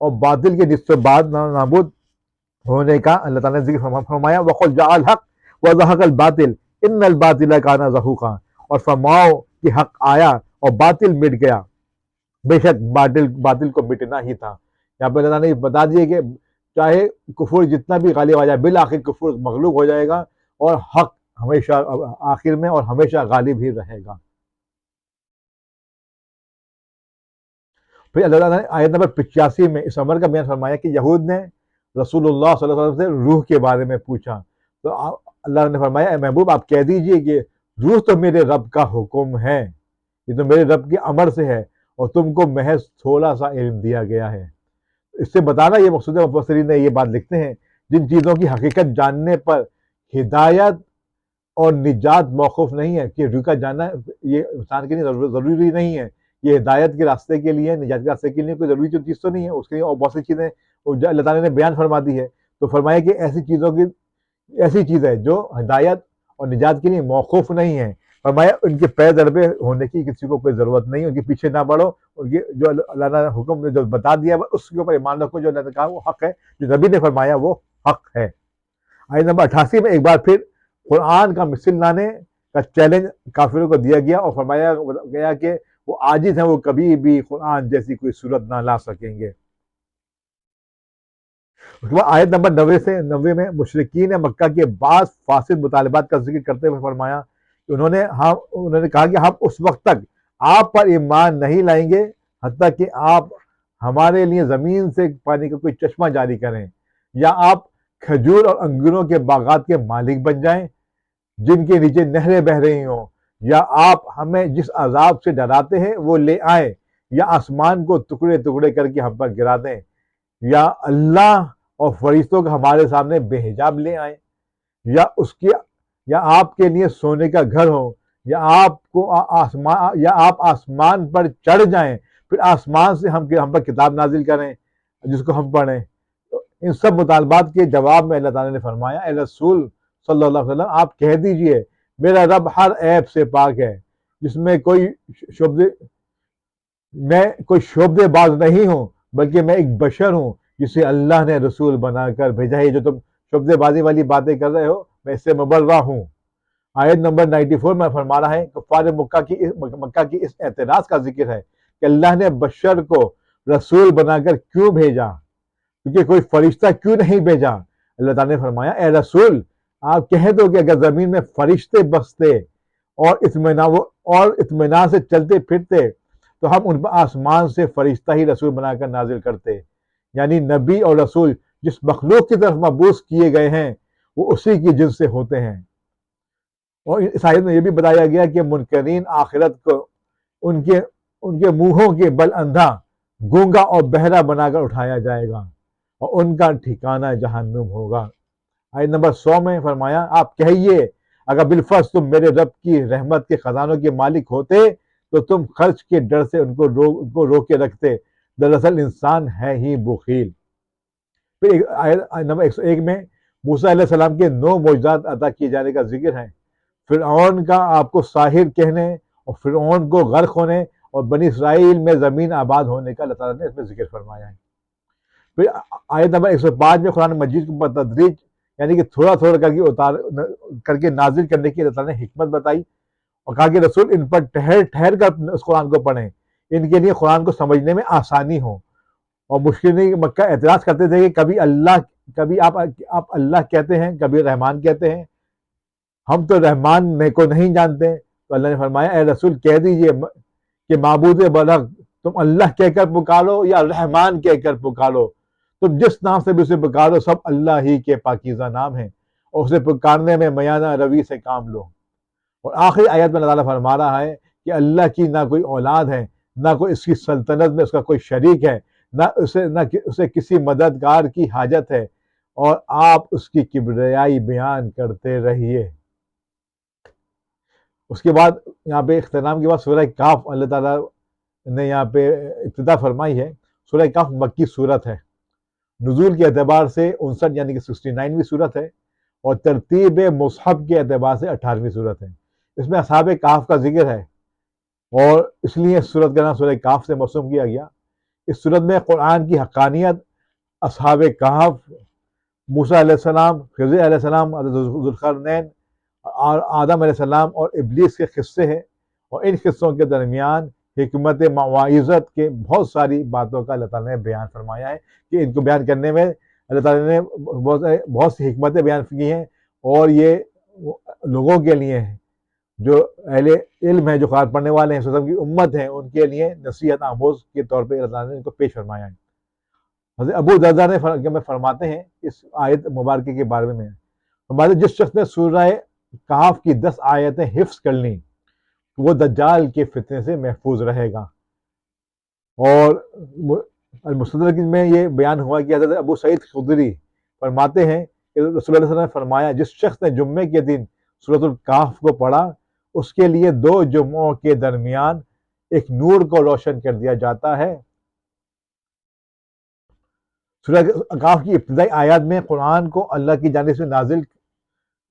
اور باطل کے جس سے بعد نابود ہونے کا اللہ تعالیٰ نے ذکر فرمایا، وَقُلْ جَاءَ الْحَقُّ وَزَهَقَ الْبَاطِلُ إِنَّ الْبَاطِلَ كَانَ زَهُوقًا، اور فرماؤ کہ حق آیا اور باطل مٹ گیا، بے شک باطل کو مٹنا ہی تھا۔ یہاں پہ اللہ تعالیٰ نے بتا دیے کہ چاہے کفر جتنا بھی غالب آ جائے، بالآخر کفر مغلوب ہو جائے گا اور حق ہمیشہ آخر میں اور ہمیشہ غالب ہی رہے گا۔ پھر اللہ تعالیٰ نے آیت نمبر 85 میں اس امر کا بیان فرمایا کہ یہود نے رسول اللہ صلی اللہ علیہ وسلم سے روح کے بارے میں پوچھا، تو اللہ نے فرمایا اے محبوب آپ کہہ دیجئے کہ روح تو میرے رب کا حکم ہے، یہ تو میرے رب کے امر سے ہے اور تم کو محض تھوڑا سا علم دیا گیا ہے۔ اس سے بتانا یہ مقصود مفسرین نے یہ بات لکھتے ہیں جن چیزوں کی حقیقت جاننے پر ہدایت اور نجات موقوف نہیں ہے کہ روح کا جاننا یہ انسان کے لیے ضروری نہیں ہے، یہ ہدایت کے راستے کے لیے، نجات کے راستے کے لیے کوئی ضروری چیز تو نہیں ہے، اس کے لیے اور بہت سی چیزیں اللہ تعالیٰ نے بیان فرما دی ہے۔ تو فرمایا کہ ایسی چیز ہے جو ہدایت اور نجات کے لیے موقوف نہیں ہے۔ فرمایا ان کے پیر ضربے ہونے کی کسی کو کوئی ضرورت نہیں، ان کے پیچھے نہ بڑھو، ان کے جو اللہ نے حکم جو بتا دیا اس کے اوپر ایمان رکھو، جو اللہ نے کہا وہ حق ہے، جو نبی نے فرمایا وہ حق ہے۔ آیت نمبر 88 میں ایک بار پھر قرآن کا مثل لانے کا چیلنج کافروں کو دیا گیا اور فرمایا گیا کہ وہ عاجز ہیں، وہ کبھی بھی قرآن جیسی کوئی صورت نہ لا سکیں گے۔ اس کے بعد آیت نمبر 90 میں مشرکین مکہ کے بعض فاسد مطالبات کا ذکر کرتے ہوئے فرمایا کہ انہوں نے کہا کہ ہم اس وقت تک آپ پر ایمان نہیں لائیں گے حتیٰ کہ آپ ہمارے لیے زمین سے پانی کا کوئی چشمہ جاری کریں، یا آپ کھجور اور انگوروں کے باغات کے مالک بن جائیں جن کے نیچے نہریں بہہ رہی ہوں، یا آپ ہمیں جس عذاب سے ڈراتے ہیں وہ لے آئیں، یا آسمان کو ٹکڑے ٹکڑے کر کے ہم پر گرا دیں، یا اللہ اور فرشتوں کو ہمارے سامنے بے حجاب لے آئیں، یا آپ کے لیے سونے کا گھر ہو، یا آپ آسمان پر چڑھ جائیں، پھر آسمان سے ہم پر کتاب نازل کریں جس کو ہم پڑھیں۔ ان سب مطالبات کے جواب میں اللہ تعالیٰ نے فرمایا اے رسول صلی اللہ علیہ وسلم آپ کہہ دیجئے میرا رب ہر عیب سے پاک ہے، جس میں میں کوئی شعبے باز نہیں ہوں، بلکہ میں ایک بشر ہوں جسے اللہ نے رسول بنا کر بھیجا ہے۔ جو تم شعبے بازی والی باتیں کر رہے ہو میں اس سے مبرہ ہوں۔ آیت نمبر 94 میں فرما رہا ہے کفار مکہ کی اس اعتراض کا ذکر ہے کہ اللہ نے بشر کو رسول بنا کر کیوں بھیجا، کیونکہ کوئی فرشتہ کیوں نہیں بھیجا؟ اللہ تعالیٰ نے فرمایا اے رسول آپ کہہ دو کہ اگر زمین میں فرشتے بستے اور اطمینان سے چلتے پھرتے تو ہم ان پر آسمان سے فرشتہ ہی رسول بنا کر نازل کرتے۔ یعنی نبی اور رسول جس مخلوق کی طرف مبعوث کیے گئے ہیں وہ اسی کی جنس سے ہوتے ہیں۔ اور اس آیت میں یہ بھی بتایا گیا کہ منکرین آخرت کو ان کے منہوں کے بل اندھا، گونگا اور بہرا بنا کر اٹھایا جائے گا اور ان کا ٹھکانہ جہنم ہوگا۔ آیت نمبر 100 میں فرمایا آپ کہیے اگر بالفرض تم میرے رب کی رحمت کے خزانوں کے مالک ہوتے تو تم خرچ کے ڈر سے ان کو روکے رکھتے، دراصل انسان ہے ہی بخیل۔ پھر آیت نمبر 101 میں موسیٰ علیہ السلام کے 9 معجزات عطا کیے جانے کا ذکر ہے، فرعون کا آپ کو ساحر کہنے اور فرعون کو غرق ہونے اور بنی اسرائیل میں زمین آباد ہونے کا اللہ تعالیٰ نے اس میں ذکر فرمایا ہے۔ پھر آیت نمبر 105 میں قرآن مجید کو بتدریج یعنی کہ تھوڑا تھوڑا کر کے نازل کرنے کی اللہ تعالیٰ نے حکمت بتائی اور کہا کہ رسول ان پر ٹھہر کر اس قرآن کو پڑھیں، ان کے لیے قرآن کو سمجھنے میں آسانی ہو۔ اور مشرکین مکہ اعتراض کرتے تھے کہ کبھی آپ اللہ کہتے ہیں، کبھی رحمان کہتے ہیں، ہم تو رحمان کو نہیں جانتے۔ تو اللہ نے فرمایا اے رسول کہہ دیجئے کہ معبود برحق تم اللہ کہہ کر پکارو یا رحمان کہہ کر پکارو، تم جس نام سے بھی اسے پکارو سب اللہ ہی کے پاکیزہ نام ہیں، اور اسے پکارنے میں میانہ روی سے کام لو۔ اور آخری آیت میں اللہ تعالیٰ فرما رہا ہے کہ اللہ کی نہ کوئی اولاد ہے، نہ کوئی اس کی سلطنت میں اس کا کوئی شریک ہے، نہ اسے کسی مددگار کی حاجت ہے، اور آپ اس کی کبریائی بیان کرتے رہیے۔ اس کے بعد یہاں پہ اختتام کے بعد سورہ کاف اللہ تعالیٰ نے یہاں پہ ابتدا فرمائی ہے۔ سورہ کاف مکی صورت ہے، نزول کے اعتبار سے 59 یعنی کہ 69ویں صورت ہے، اور ترتیب مصحف کے اعتبار سے 18ویں صورت ہے۔ اس میں اصحاب کہف کا ذکر ہے، اور اس لیے اس صورت کا نام سورہ کہف سے موسوم کیا گیا۔ اس صورت میں قرآن کی حقانیت، اصحاب کہف، موسیٰ علیہ السلام، خضر علیہ السلام، حضرت ذوالقرنین، اور آدم علیہ السلام اور ابلیس کے قصے ہیں، اور ان قصوں کے درمیان حکمت مواعظت کے بہت ساری باتوں کا اللہ تعالیٰ نے بیان فرمایا ہے، کہ ان کو بیان کرنے میں اللہ تعالیٰ نے بہت سی حکمتیں بیان کی ہیں، اور یہ لوگوں کے لیے ہیں جو اہل علم ہیں، جو قرآن پڑھنے والے ہیں، وسلم کی امت ہیں، ان کے لیے نصیحت آموز کے طور پہ اللہ تعالیٰ نے ان کو پیش فرمایا ہے۔ حضرت ابو درداء نے فرماتے ہیں اس آیت مبارکہ کے بارے میں، ہمارے جس شخص نے سورہ کہف کی 10 آیتیں حفظ کر لیں وہ دجال کے فتنے سے محفوظ رہے گا۔ اور المستدرک میں یہ بیان ہوا کہ حضرت ابو سعید خدری فرماتے ہیں کہ رسول اللہ صلی اللہ علیہ وسلم نے فرمایا، جس شخص نے جمعے کے دن سورۃ الکہف کو پڑھا اس کے لیے 2 جمعوں کے درمیان ایک نور کو روشن کر دیا جاتا ہے۔ سورہ کہف کی ابتدائی آیات میں قرآن کو اللہ کی جانب سے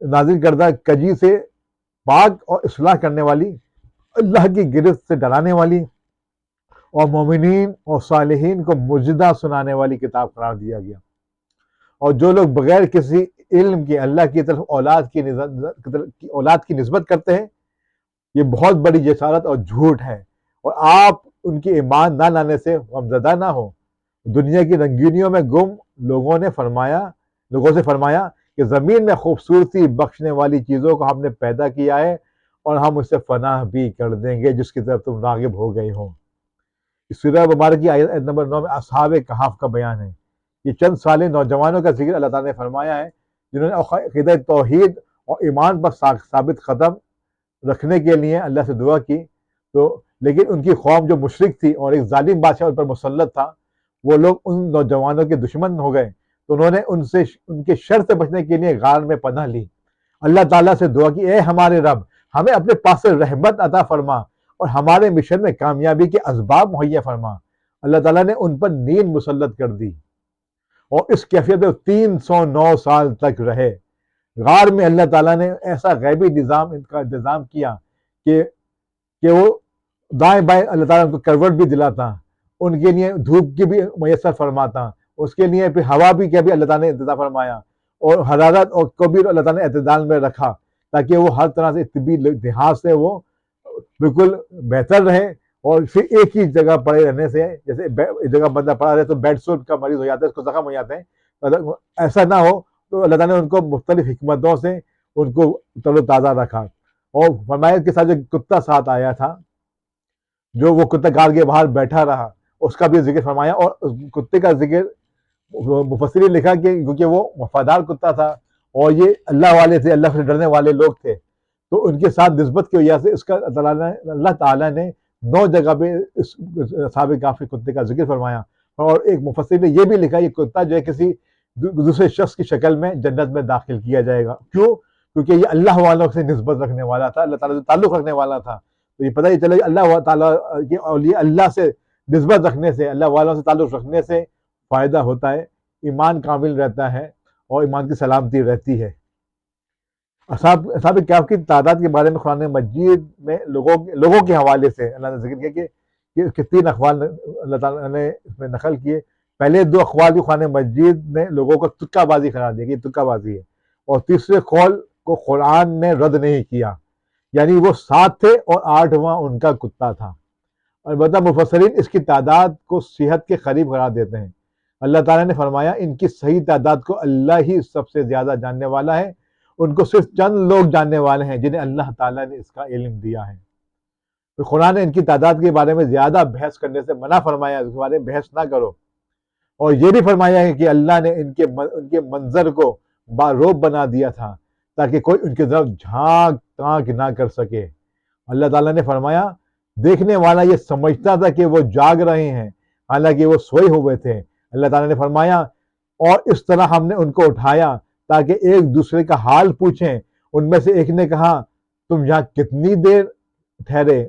نازل کردہ کجی سے پاک اور اصلاح کرنے والی، اللہ کی گرفت سے ڈرانے والی، اور مومنین اور صالحین کو مجدہ سنانے والی کتاب قرار دیا گیا۔ اور جو لوگ بغیر کسی علم کے اللہ کی طرف اولاد کی نسبت کرتے ہیں، یہ بہت بڑی جسارت اور جھوٹ ہے، اور آپ ان کی ایمان نہ لانے سے غمزدہ نہ ہو۔ دنیا کی رنگینیوں میں گم لوگوں سے فرمایا کہ زمین میں خوبصورتی بخشنے والی چیزوں کو ہم نے پیدا کیا ہے، اور ہم اس سے فنا بھی کر دیں گے جس کی طرف تم راغب ہو گئے ہو۔ اس سورہ مبارک کی آیت نمبر 9 میں اصحاب کہف کا بیان ہے۔ یہ چند صالح نوجوانوں کا ذکر اللہ تعالیٰ نے فرمایا ہے جنہوں نے عقیدہ توحید اور ایمان پر ثابت قدم رکھنے کے لیے اللہ سے دعا کی، لیکن ان کی قوم جو مشرک تھی اور ایک ظالم بادشاہ ان پر مسلط تھا، وہ لوگ ان نوجوانوں کے دشمن ہو گئے، تو انہوں نے ان کے شر سے بچنے کے لیے غار میں پناہ لی، اللہ تعالیٰ سے دعا کی، اے ہمارے رب ہمیں اپنے پاس سے رحمت عطا فرما اور ہمارے مشن میں کامیابی کے اسباب مہیا فرما۔ اللہ تعالیٰ نے ان پر نیند مسلط کر دی، اور اس کیفیت میں 309 سال تک رہے۔ غار میں اللہ تعالیٰ نے ایسا غیبی ان کا انتظام کیا کہ وہ دائیں بائیں اللہ تعالیٰ ان کو کروٹ بھی دلاتا، ان کے لیے دھوپ کی بھی میسر فرماتا، اس کے لیے پھر ہوا بھی کا بھی اللہ تعالیٰ نے انتظام فرمایا، اور حرارت اور کو بھی اللہ تعالیٰ نے اعتدال میں رکھا تاکہ وہ ہر طرح سے طبی لحاظ سے وہ بالکل بہتر رہے۔ اور پھر ایک ہی جگہ پڑے رہنے سے، جیسے ایک جگہ بندہ پڑا رہے تو بیڈ سوٹ کا مریض ہو جاتا ہے، اس کو زخم ہو جاتے ہیں، ایسا نہ ہو، تو اللہ تعالیٰ نے ان کو مختلف حکمتوں سے ان کو تر و تازہ رکھا۔ اور فرمایا کے ساتھ جو کتا ساتھ آیا تھا، جو وہ کتا غار کے باہر بیٹھا رہا، اس کا بھی ذکر فرمایا، اور اس کتے کا ذکر مفسرین نے لکھا کہ کیونکہ وہ وفادار کتا تھا اور یہ اللہ والے تھے، اللہ سے ڈرنے والے لوگ تھے، تو ان کے ساتھ نسبت کی وجہ سے اس کا اللہ تعالیٰ نے 9 جگہ پہ اس اصحاب کہف کے کتے کا ذکر فرمایا۔ اور ایک مفسر نے یہ بھی لکھا یہ کتا جو ہے کسی دوسرے شخص کی شکل میں جنت میں داخل کیا جائے گا۔ کیوں؟ کیونکہ یہ اللہ والوں سے نسبت رکھنے والا تھا، اللہ تعالیٰ سے تعلق رکھنے والا تھا، تو یہ پتہ ہی چلے اللہ تعالیٰ کے اولیاء اللہ سے نسبت رکھنے سے، اللہ والوں سے تعلق رکھنے سے فائدہ ہوتا ہے، ایمان کامل رہتا ہے اور ایمان کی سلامتی رہتی ہے۔ اصحاب کہف کی تعداد کے بارے میں قرآن مجید میں لوگوں کے حوالے سے اللہ نے ذکر کیا کہ 3 اقوال اللہ تعالیٰ نے اس میں نقل کیے۔ پہلے 2 اقوال بھی قرآن مجید نے لوگوں کو تکہ بازی قرار دیا کہ یہ تکہ بازی ہے، اور تیسرے قول کو قرآن نے رد نہیں کیا، یعنی وہ 7 تھے اور 8واں ان کا کتا تھا۔ البتہ مفسرین اس کی تعداد کو صحت کے قریب قرار دیتے ہیں۔ اللہ تعالیٰ نے فرمایا ان کی صحیح تعداد کو اللہ ہی سب سے زیادہ جاننے والا ہے، ان کو صرف چند لوگ جاننے والے ہیں جنہیں اللہ تعالیٰ نے اس کا علم دیا ہے۔ تو قرآن نے ان کی تعداد کے بارے میں زیادہ بحث کرنے سے منع فرمایا، اس کے بارے میں بحث نہ کرو، اور یہ بھی فرمایا ہے کہ اللہ نے ان کے منظر کو باروب بنا دیا تھا تاکہ کوئی ان کی طرف جھانک نہ کر سکے۔ اللہ تعالیٰ نے فرمایا دیکھنے والا یہ سمجھتا تھا کہ وہ جاگ رہے ہیں حالانکہ وہ سوئے ہوئے تھے۔ اللہ تعالیٰ نے فرمایا اور اس طرح ہم نے ان کو اٹھایا تاکہ ایک دوسرے کا حال پوچھیں۔ ان میں سے ایک نے کہا تم یہاں کتنی دیر ٹھہرے؟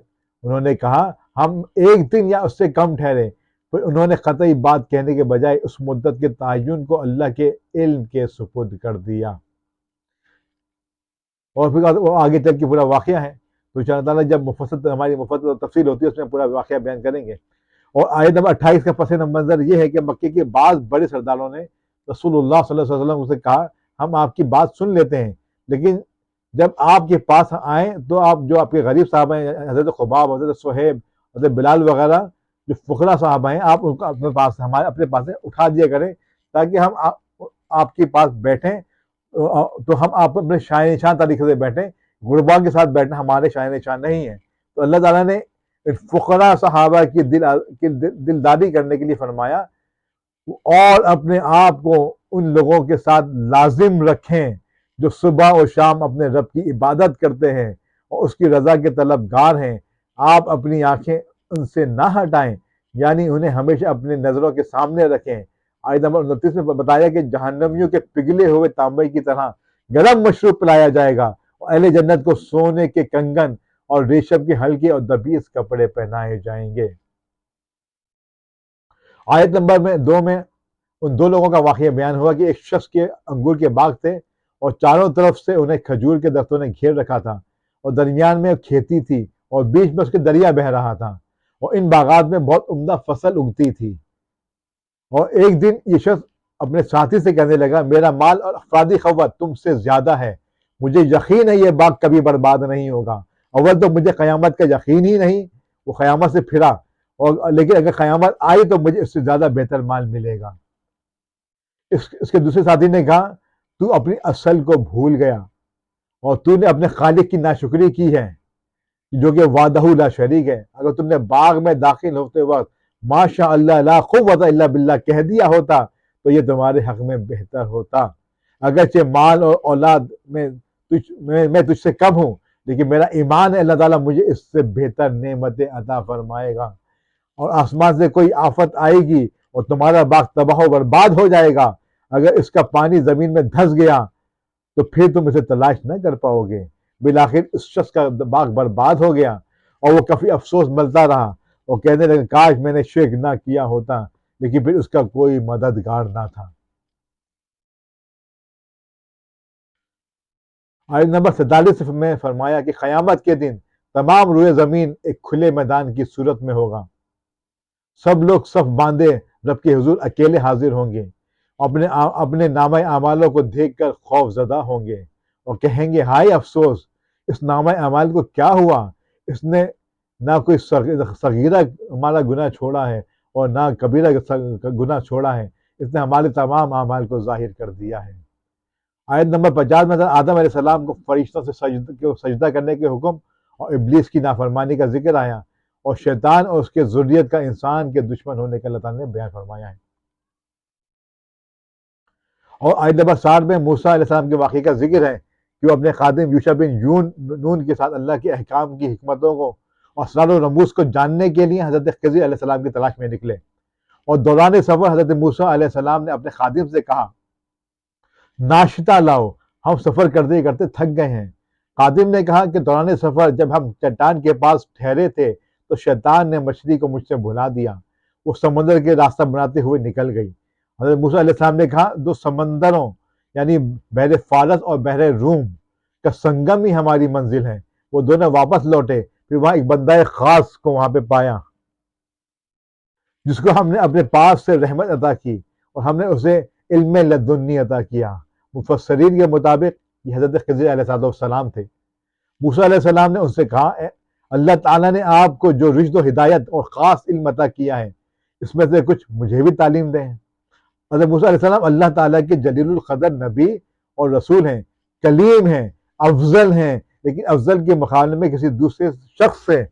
انہوں نے کہا ہم 1 دن یا اس سے کم ٹھہرے۔ پھر انہوں نے قطعی بات کہنے کے بجائے اس مدت کے تعین کو اللہ کے علم کے سپرد کر دیا۔ اور پھر وہ آگے چل کے پورا واقعہ ہے، تو ان شاء اللہ تعالیٰ جب ہماری مفصل تفصیل ہوتی ہے اس میں پورا واقعہ بیان کریں گے۔ اور آیت نمبر 28 کا پس منظر یہ ہے کہ مکے کے بعض بڑے سرداروں نے رسول اللہ صلی اللہ علیہ وسلم سے کہا ہم آپ کی بات سن لیتے ہیں، لیکن جب آپ کے پاس آئیں تو آپ جو آپ کے غریب صاحب ہیں، حضرت خباب، حضرت صہیب، حضرت بلال وغیرہ جو فقراء صاحب ہیں، آپ ان کو اپنے پاس سے اٹھا دیا کریں تاکہ ہم آپ کے پاس بیٹھیں، تو ہم آپ اپنے شائن نشان طریقے سے بیٹھیں، غربا کے ساتھ بیٹھنا ہمارے شائن نشان نہیں ہے۔ تو اللہ تعالیٰ نے فقراء صحابہ کی دلداری کرنے کے لیے فرمایا اور اپنے آپ کو ان لوگوں کے ساتھ لازم رکھیں جو صبح و شام اپنے رب کی عبادت کرتے ہیں اور اس کی رضا کے طلبگار ہیں۔ آپ اپنی آنکھیں ان سے نہ ہٹائیں، یعنی انہیں ہمیشہ اپنے نظروں کے سامنے رکھیں۔ آیت نمبر 29 میں بتایا کہ جہنمیوں کے پگھلے ہوئے تانبے کی طرح گرم مشروب پلایا جائے گا اور اہل جنت کو سونے کے کنگن اور ریشم کے ہلکے اور دبیز کپڑے پہنائے جائیں گے۔ آیت نمبر 2 میں ان دو لوگوں کا واقعہ بیان ہوا کہ ایک شخص کے انگور کے باغ تھے اور چاروں طرف سے انہیں کھجور کے درختوں نے گھیر رکھا تھا اور درمیان میں کھیتی تھی اور بیچ میں اس کے دریا بہہ رہا تھا اور ان باغات میں بہت عمدہ فصل اگتی تھی۔ اور ایک دن یہ شخص اپنے ساتھی سے کہنے لگا میرا مال اور افرادی قوت تم سے زیادہ ہے، مجھے یقین ہے یہ باغ کبھی برباد نہیں ہوگا۔ اول تو مجھے قیامت کا یقین ہی نہیں، وہ قیامت سے پھرا، لیکن اگر قیامت آئی تو مجھے اس سے زیادہ بہتر مال ملے گا۔ اس کے دوسرے ساتھی نے کہا تو اپنی اصل کو بھول گیا اور تو نے اپنے خالق کی ناشکری کی ہے جو کہ وحدہ لا شریک ہے۔ اگر تم نے باغ میں داخل ہوتے وقت ماشاء اللہ لا قوت الا باللہ کہہ دیا ہوتا تو یہ تمہارے حق میں بہتر ہوتا۔ اگرچہ مال اور اولاد میں تجھ سے کم ہوں، لیکن میرا ایمان ہے اللہ تعالیٰ مجھے اس سے بہتر نعمتیں عطا فرمائے گا، اور آسمان سے کوئی آفت آئے گی اور تمہارا باغ تباہ و برباد ہو جائے گا۔ اگر اس کا پانی زمین میں دھس گیا تو پھر تم اسے تلاش نہ کر پاؤ گے۔ بالآخر اس شخص کا باغ برباد ہو گیا اور وہ کافی افسوس ملتا رہا اور کہنے لگا کاش میں نے شرک نہ کیا ہوتا، لیکن پھر اس کا کوئی مددگار نہ تھا۔ آیت نمبر 47 میں فرمایا کہ قیامت کے دن تمام روئے زمین ایک کھلے میدان کی صورت میں ہوگا، سب لوگ صف باندھے رب کے حضور اکیلے حاضر ہوں گے، اپنے نامہ اعمالوں کو دیکھ کر خوف زدہ ہوں گے اور کہیں گے ہائے افسوس، اس نامہ اعمال کو کیا ہوا، اس نے نہ کوئی صغیرہ ہمارا گناہ چھوڑا ہے اور نہ کبیرہ گناہ چھوڑا ہے، اس نے ہمارے تمام اعمال کو ظاہر کر دیا ہے۔ آیت نمبر 50 میں آدم علیہ السلام کو فرشتوں سے سجدہ کرنے کے حکم اور ابلیس کی نافرمانی کا ذکر آیا، اور شیطان اور اس کے ذریت کا انسان کے دشمن ہونے کا اللہ تعالیٰ نے بیان فرمایا ہے۔ اور آیت نمبر 60 میں موسیٰ علیہ السلام کے واقعے کا ذکر ہے کہ وہ اپنے خادم یوشع بن نون کے ساتھ اللہ کے احکام کی حکمتوں کو اور اسرار و رموز کو جاننے کے لیے حضرت خضر علیہ السلام کی تلاش میں نکلے، اور دوران سفر حضرت موسیٰ علیہ السلام نے اپنے خادم سے کہا ناشتہ لاؤ، ہم سفر کرتے کرتے تھک گئے ہیں۔ خادم نے کہا کہ دوران سفر جب ہم چٹان کے پاس ٹھہرے تھے تو شیطان نے مچھلی کو مجھ سے بھلا دیا، وہ سمندر کے راستہ بناتے ہوئے نکل گئی۔ حضرت موسیٰ علیہ السلام نے کہا دو سمندروں یعنی بحر فارس اور بحر روم کا سنگم ہی ہماری منزل ہے۔ وہ دونوں واپس لوٹے، پھر وہاں ایک بندہ خاص کو وہاں پہ پایا جس کو ہم نے اپنے پاس سے رحمت عطا کی اور ہم نے اسے علم لدنی عطا کیا۔ مفسرین کے مطابق یہ حضرت خضر علیہ السلام تھے۔ موسیٰ علیہ السلام نے ان سے کہا اللہ تعالیٰ نے آپ کو جو رشد و ہدایت اور خاص علم عطا کیا ہے اس میں سے کچھ مجھے بھی تعلیم دیں۔ حضرت موسیٰ علیہ السلام اللہ تعالیٰ کے جلیل القدر نبی اور رسول ہیں، کلیم ہیں، افضل ہیں، لیکن افضل کے مقابلے میں کسی دوسرے شخص سے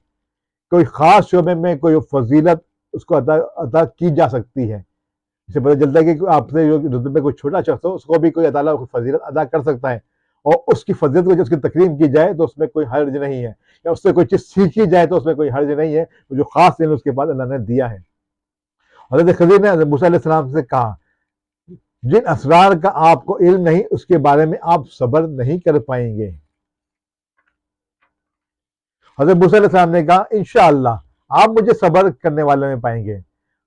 کوئی خاص شعبے میں کوئی فضیلت اس کو عطا کی جا سکتی ہے۔ اس سے پتہ چلتا ہے کہ آپ سے جو رتبے کوئی چھوٹا شخص ہو اس کو بھی کوئی تعالیٰ فضیلت ادا کر سکتا ہے، اور اس کی فضیلت کو جب اس کی تکریم کی جائے تو اس میں کوئی حرج نہیں ہے، یا اس سے کوئی چیز سیکھی جائے تو اس میں کوئی حرج نہیں ہے، جو خاص علم اس کے بعد اللہ نے دیا ہے۔ حضرت خضر نے حضرت موسیٰ علیہ السلام سے کہا جن اسرار کا آپ کو علم نہیں اس کے بارے میں آپ صبر نہیں کر پائیں گے۔ حضرت موسیٰ علیہ السلام نے کہا انشاءاللہ آپ مجھے صبر کرنے والوں میں پائیں گے۔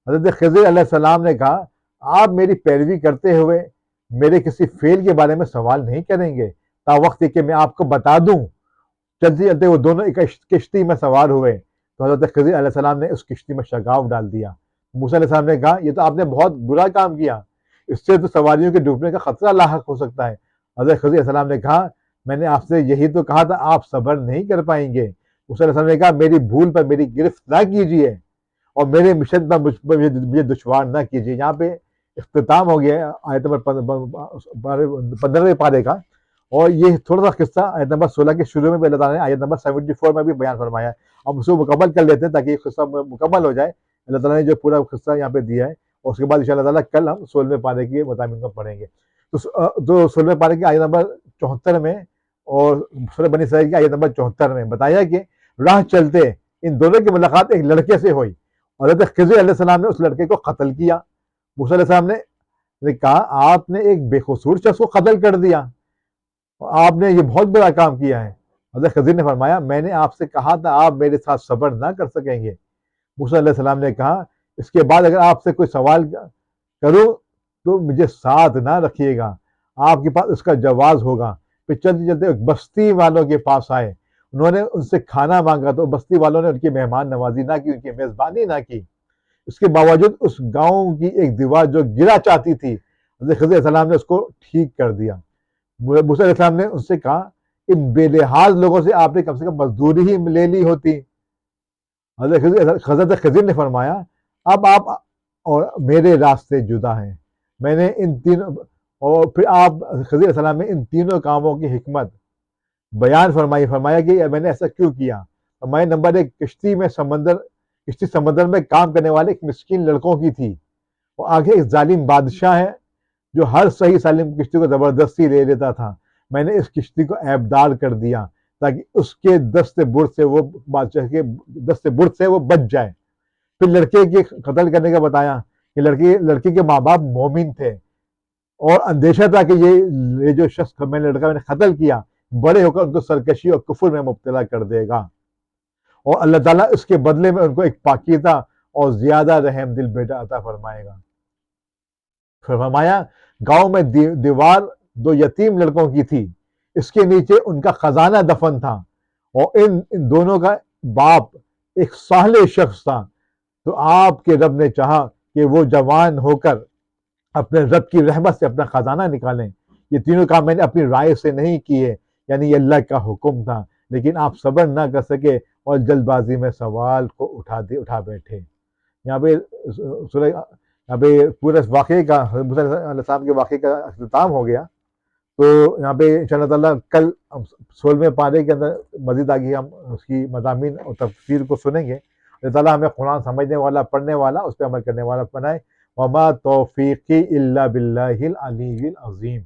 حضرت خضر علیہ السلام نے کہا آپ میری پیروی کرتے ہوئے میرے کسی فعل کے بارے میں سوال نہیں کریں گے تا وقت کہ میں آپ کو بتا دوں. چلتے چلتے وہ دونوں ایک کشتی میں سوار ہوئے تو حضرت خضر علیہ السلام نے اس کشتی میں شگاف ڈال دیا. موسیٰ علیہ السلام نے کہا یہ تو آپ نے بہت برا کام کیا، اس سے تو سواریوں کے ڈوبنے کا خطرہ لاحق ہو سکتا ہے. حضرت خضر علیہ السلام نے کہا میں نے آپ سے یہی تو کہا تھا، آپ صبر نہیں کر پائیں گے. موسیٰ علیہ السلام نے کہا میری بھول پر میری گرفت نہ کیجیے اور میرے مشن پر مجھے دشوار نہ کیجیے. یہاں پہ اختتام ہو گیا آیت نمبر 15ویں پارے کا. اور یہ تھوڑا سا قصہ آیت نمبر 16 کے شروع میں بھی اللہ تعالیٰ نے آیت نمبر 74 میں بھی بیان فرمایا ہے. اب اس کو مکمل کر لیتے ہیں تاکہ یہ قصہ مکمل ہو جائے. اللہ تعالیٰ نے جو پورا قصہ یہاں پہ دیا ہے اور اس کے بعد انشاءاللہ تعالیٰ کل ہم 16ویں پارے کے مضامین کو پڑھیں گے. تو 16ویں پارے کی آیت نمبر 74 میں اور سورہ بنی اسرائیل کی آیت نمبر 74 میں بتایا کہ راہ چلتے ان دونوں کی ملاقات ایک لڑکے سے ہوئی اور حضرت خضر علیہ السلام نے اس لڑکے کو قتل کیا. موسیٰ علیہ السلام نے کہا آپ نے ایک بے قصور شخص کو قتل کر دیا، آپ نے یہ بہت بڑا کام کیا ہے. حضرت خضر نے فرمایا میں نے آپ سے کہا تھا آپ میرے ساتھ صبر نہ کر سکیں گے. موسیٰ علیہ السلام نے کہا اس کے بعد اگر آپ سے کوئی سوال کروں تو مجھے ساتھ نہ رکھیے گا، آپ کے پاس اس کا جواز ہوگا. پھر چلتے چلتے ایک بستی والوں کے پاس آئے، انہوں نے ان سے کھانا مانگا تو بستی والوں نے ان کی مہمان نوازی نہ کی، ان کی میزبانی نہ کی. اس کے باوجود اس گاؤں کی ایک دیوار جو گرا چاہتی تھی حضرت خضر علیہ السلام نے اس کو ٹھیک کر دیا. موسیٰ علیہ السلام نے ان سے کہا ان بے لحاظ لوگوں سے آپ نے کم سے کم مزدوری ہی لے لی ہوتی. حضرت خضر نے فرمایا اب آپ اور میرے راستے جدا ہیں. میں نے ان تینوں اور پھر آپ خضر علیہ السلام نے ان تینوں کاموں کی حکمت بیان فرمایا کہ میں نے ایسا کیوں کیا. میں نمبر ایک کشتی سمندر میں کام کرنے والے ایک مسکین لڑکوں کی تھی، اور آگے ایک ظالم بادشاہ ہے جو ہر صحیح سالم کشتی کو زبردستی لے لیتا تھا. میں نے اس کشتی کو عیبدار کر دیا تاکہ اس کے دست برد سے وہ بادشاہ کے دست برد سے وہ بچ جائے. پھر لڑکے کے قتل کرنے کا بتایا کہ لڑکی کے ماں باپ مومن تھے اور اندیشہ تھا کہ یہ جو شخص میں نے قتل کیا بڑے ہو کر ان کو سرکشی اور کفر میں مبتلا کر دے گا، اور اللہ تعالیٰ اس کے بدلے میں ان کو ایک پاکیزہ اور زیادہ رحم دل بیٹا عطا فرمائے گا. فرمایا گاؤں میں دیوار دو یتیم لڑکوں کی تھی، اس کے نیچے ان کا خزانہ دفن تھا، اور ان دونوں کا باپ ایک صالح شخص تھا. تو آپ کے رب نے چاہا کہ وہ جوان ہو کر اپنے رب کی رحمت سے اپنا خزانہ نکالیں. یہ تینوں کام میں نے اپنی رائے سے نہیں کیے، یعنی یہ اللہ کا حکم تھا، لیکن آپ صبر نہ کر سکے اور جلد بازی میں سوال کو اٹھا بیٹھے. یہاں پہ پورے واقعے کا موسیٰ علیہ السلام کے واقعے کا اختتام ہو گیا. تو یہاں پہ انشاءاللہ تعالیٰ کل 16ویں پارے کے اندر مزید آگے ہم اس کی مضامین اور تفسیر کو سنیں گے. اللہ تعالیٰ ہمیں قرآن سمجھنے والا، پڑھنے والا، اس پہ عمل کرنے والا بنائے. وما توفیقی الا باللہ العلی العظیم.